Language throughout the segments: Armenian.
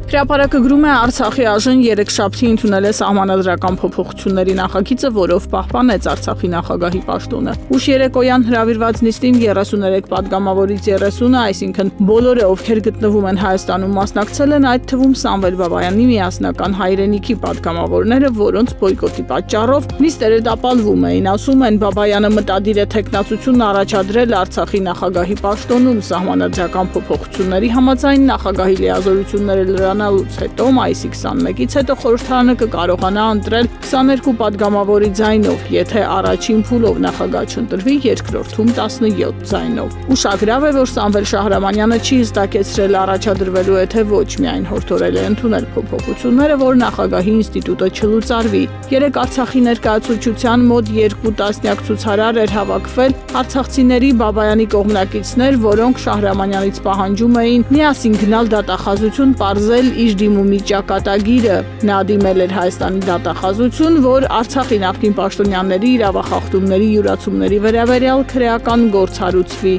Հրապարակը գրում է Արցախի ԱԺ-ն երեքշաբթի ընդունել է սահմանադրական փոփոխությունների նախագիծը, որով պահպանեց Արցախի նախագահի պաշտոնը։ Ուշ երեկոյան հրավիրված նիստին 33 падգամավորից 30-ը, այսինքն բոլորը, ովքեր գտնվում են Հայաստանում, մասնակցել են, այդ թվում Սամվել Բաբայանի միասնական հայրենիքի падգամավորները, որոնց բոյկոտի պատճառով նիստերը տապալվում էին։ Ասում են, Բաբայանը մտադիր է թեկնածություն առաջադրել Արցախի նախագահի պաշտոնում սահմանադրական փոփոխությունների համաձայն նախագահի լիազորությունները լրանալուց հետո մայիսի 21-ից հետո խորհրդարանը կկարողանա ընտրել 22 падգամավորի ձայնով, եթե առաջին փուլով նախագահ չընտրվի, երկրորդում 17 ձայնով։ Ուշագրավ է, որ Սամվել Շահրամանյանը չի հստակեցրել առաջադրվելու է թե ոչ, միայն հորդորել է ընդունել փոփոխությունները, որ նախագահի ինստիտուտը չլուծարվի։ Երեք Արցախի ներկայացուցչության մոտ 2 տասնյակ ցուցարար էր հավաքվել, արցախցիների Բաբայանի կողմնակիցներ, որոնք Շահրամանյանից պահանջում էին միասին գնալ դատախազություն պարզել իր դիմումի ճակատագիրը։ Նա դիմել էր Հայաստանի դատախազություն, որ Արցախի նախկին պաշտոնյաների իրավախախտումների յուրացումների վերաբերյալ քրեական գործ հարուցվի։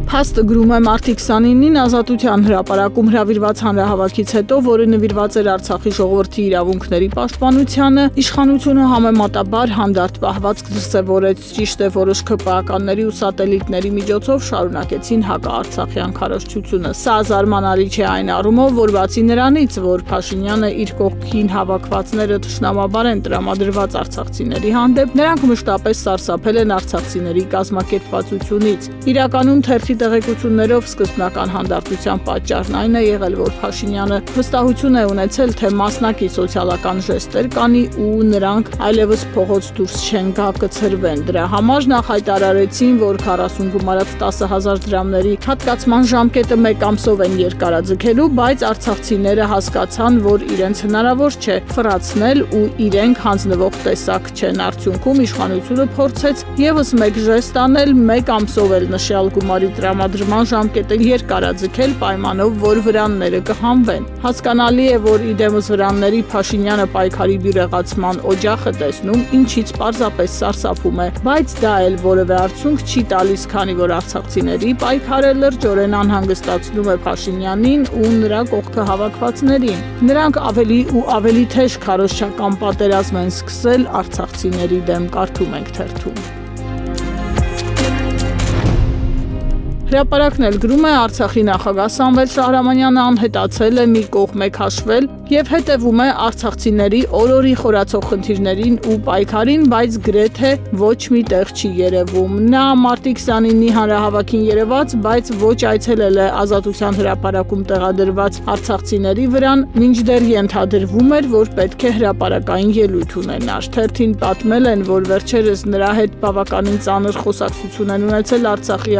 Փաստը գրում է մարտի 29-ին Ազատության հրապարակում հրավիրված հանրահավաքից հետո, որը նվիրված էր Արցախի ժողովրդի իրավունքների պաշտպանությանը, իշխանությունը համեմատաբար հանդարտ պահվածք դրսևորեց, ճիշտ է, որոշ ՔՊԱ-կանների ու սատելիտների միջոցով շարունակեցին հակաարցախյան քարոզչությունը։ Սա զարմանալի չէ այն առումով, որ բացի նրանից, որ Փաշինյանը իր կողքին հավաքվածները թշնամաբար են տրամադրված արցախցիների հանդեպ, նրանք մշտապես սարսափել են արցախցիների կազմակերպվածությունից։ Իրականում թերթի տեղեկություններով սկզբնական հանդարտության պատճառն այն է եղել, որ Փաշինյանը վստահություն է ունեցել, թե մասնակի սոցիալական ժեստեր կանի ու նրանք այլևս փողոց դուրս չեն գա կցրվեն։ Դրա համար նախ հայտարարեցին, որ 40 գումարած 10,000 դրամների հատկացման ժամկետը 1 ամսով են երկարաձգելու, բայց արցախցիները հասկացան, որ իրենց հնարավոր չէ ֆրացնել ու իրենք հանձնվող տեսակ չեն։ Արդյունքում իշխանությունը փորձեց եւս 1 ժեստ անել, 1 ամսով էլ նշյալ գումարի տրամադրման ժամկետը երկարաձգել պայմանով, որ վրանները կհանվեն։ Հասկանալի է, որ իդեմս վրանների Փաշինյանը պայքարի բյուրեղացման օջախը տեսնում, ինչից պարզապես սարսափում է, բայց դա էլ որևէ արդյունք չի տալիս, քանի որ արցախցիների պայքարը լրջորեն անհանգստացնում է Փաշինյանին ու նրա կողքը հավաքվածներին։ Նրանք ավելի ու ավելի թեժ քարոզչական պատերազմ են սկսել արցախցիների դեմ, կարդում ենք թերթում։ Հրապարակն էլ գրում է Արցախի նախագահ Սամվել Շահրամանյանը անհետացել է, մի կողմ է քաշվել եւ հետեւում է արցախցիների օրորի խորացող խնդիրներին ու պայքարին, բայց գրեթե ոչ մի տեղ չի երևում։ Նա մարտի 29-ի հանրահավաքին երևաց, բայց ոչ այցելել է Ազատության հրապարակում տեղադրված արցախցիների վրան, մինչդեռ ենթադրվում էր, որ պետք է հրապարակային ելույթ ունենար։ Թերթին պատմել են, որ վերջերս նրա հետ բավականին ծանր խոսակցություն են ունեցել Արցախի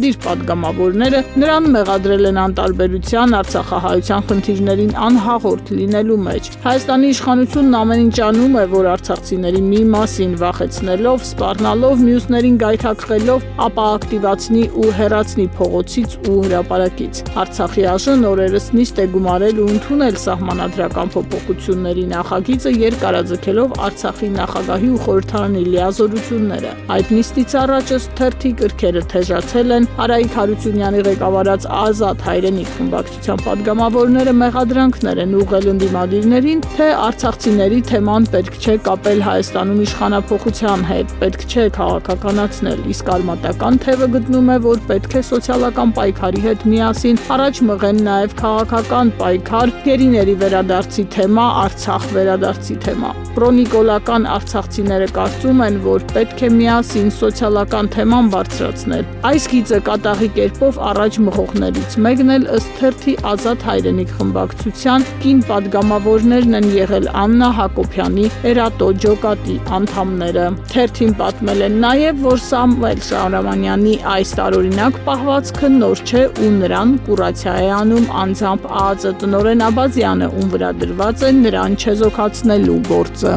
ԱԺ падգամավորները, նրան մեղադրել են անտարբերության արցախահայության խնդիրներին անհաղորդ լինելու մեջ։ Հայաստանի իշխանությունն ամեն ինչ անում է, որ արցախցիների մի մասին վախեցնելով, սպառնալով, մյուսներին գայթակղելով, ապա ակտիվացնի ու հեռացնի փողոցից ու հրապարակից։ Արցախի ԱԺ-ն օրերս նիստ է գումարել ու ընդունել սահմանադրական փոփոխությունների նախագիծը երկարաձգելով Արցախի նախագահի ու խորհրդարանի լիազորությունները։ Այդ նիստից առաջ ըստ թերթի կրքերը թեժացել են, Արայիկ Հարությունյանի ղեկավարած Ազատ հայրենիք խմբակցության падգամավորները մեղադրանքներ են ուղղել ընդդիմադիրներին, թե արցախցիների թեման պետք չէ կապել Հայաստանում իշխանափոխության հետ, պետք չէ քաղաքականացնել, իսկ արմատական թևը գտնում է, որ պետք է սոցիալական պայքարի հետ միասին առաջ մղեն նաև քաղաքական պայքար, գերիների վերադարձի թեմա, Արցախ վերադարձի թեմա։ Պրոնիկոլական արցախցիները կարծում են, որ պետք է միասին սոցիալական թեման բարձրացնել։ Այս գիծը կատաղի կերպով առաջ մղողներից մեկն էլ ըստ թերթի Ազատ հայրենիք խմբակցության կին падգամավորներն են եղել Աննա Հակոբյանի, Էրատո Ջոկատի անդամները։ Թերթին պատմել են նաև, որ Սամվել Շահրամանյանի այս տարօրինակ պահվածքը նոր չէ ու նրան կուրացիա է անում անձամբ ԱԱԾ տնօրեն Աբազյանը, ում վրա դրված է նրան չեզոքացնելու գործը։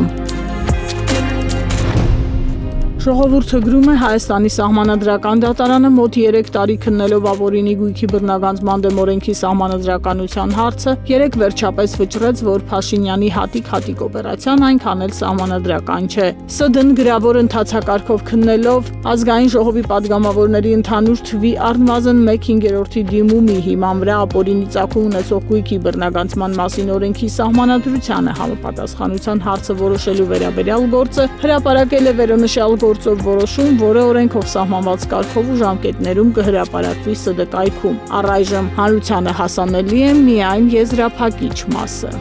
Ժողովուրդը գրում է Հայաստանի սահմանադրական դատարանը մոտ 3 տարի քննելով ապօրինի գույքի բռնագանձման դեմ օրենքի սահմանադրականության հարցը 3 վերջապես վճռեց, որ Փաշինյանի հատիկ օպերացիան այնքան էլ սահմանադրական չէ։ ՍԴ-ն գրավոր ընթացակարգով քննելով Ազգային ժողովի падգամավորների ընդհանուր թվի առնվազն 1/5-ի դիմումի հիման վրա ապօրինի ծագում ունեցող գույքի բռնագանձման մասին օրենքի սահմանադրությանը համապատասխանության հարցը որոշելու վերաբերյալ գործը հրապարակել է վերոնշյալ գործով որոշում, որը օրենքով սահմանված կարգով ու ժամկետներում կհրապարակվի ՍԴ կայքում։ Առայժմ հանրությանը հասանելի է միայն եզրափակիչ մասը։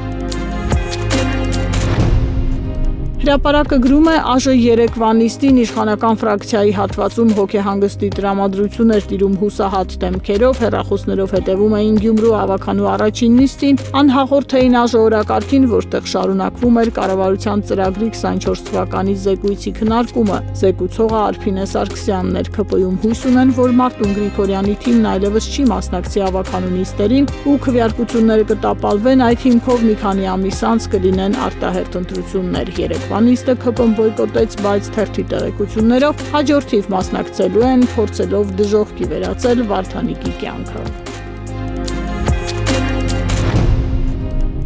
Հրապարակը գրում է ԱԺ երեկվա նիստին իշխանական ֆրակցիայի հատվածում հոգեհանգստի տրամադրություն էր տիրում հուսահատ դեմքերով, հեռախոսներով հետևում էին Գյումրու ավականու առաջին նիստին, անհաղորդ էին ԱԺ օրակարգին, որտեղ շարունակվում էր կառավարության ծրագրի 24 թվականի զեկույցի քննարկումը։ Զեկուցողը Արփինե Սարգսյանն էր, ՔՊ-ում հույս ունեն, որ Մարտուն Գրիգորյանի թիմն այլևս չի մասնակցի ավականու նիստերին ու քվեարկությունները կտապալվեն, այդ հիմքով մի քանի ամիս անց կլինեն արտահերթ ընտրություններ։ Նիստը ՔՊ-ն բոյկոտեց, բայց թերթի տեղեկություններով հաջորդիվ մասնակցելու են, փորձելով դժոխքի վերածել Վարդանիկի կյանքը։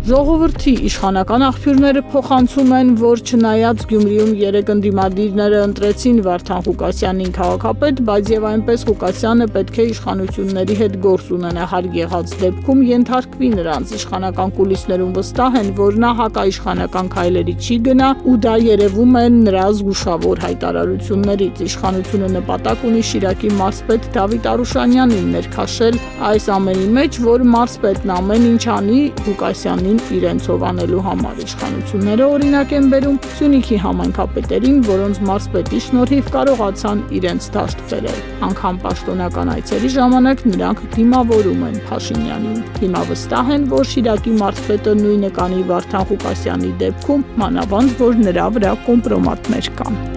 Ժողովրդի իշխանական աղբյուրները փոխանցում են, որ չնայած Գյումրիում 3 ընդդիմադիրները ընտրեցին Վարդան Ղուկասյանին քաղաքապետ, բայց եւ այնպես Ղուկասյանը պետք է իշխանությունների հետ գործ ունենա հարկ եղած դեպքում ենթարկվի նրանց։ Իշխանական կուլիսներում վստահ են, որ նա հակաիշխանական քայլերի չի գնա ու դա երևում է նրա զգուշավոր հայտարարություններից։ Իշխանությունը նպատակ ունի Շիրակի մարզպետ Դավիթ Արուշանյանին ներքաշել այս ամենի մեջ, որ մարզպետն ամեն ինչ անի Ղուկասյանին իրենցով անելու համար։ Իշխանությունները օրինակ են բերում Սյունիքի համայնքապետերին, որոնց մարզպետի շնորհիվ կարողացան իրենց դաշտ բերել։ Անգամ պաշտոնական այցերի ժամանակ նրանք դիմավորում են Փաշինյանին։ Հիմա վստահ են, որ Շիրակի մարզպետը նույնը կանի Վարդան Ղուկասյանի դեպքում, մանավանդ որ նրա վրա կոմպրոմատներ կան։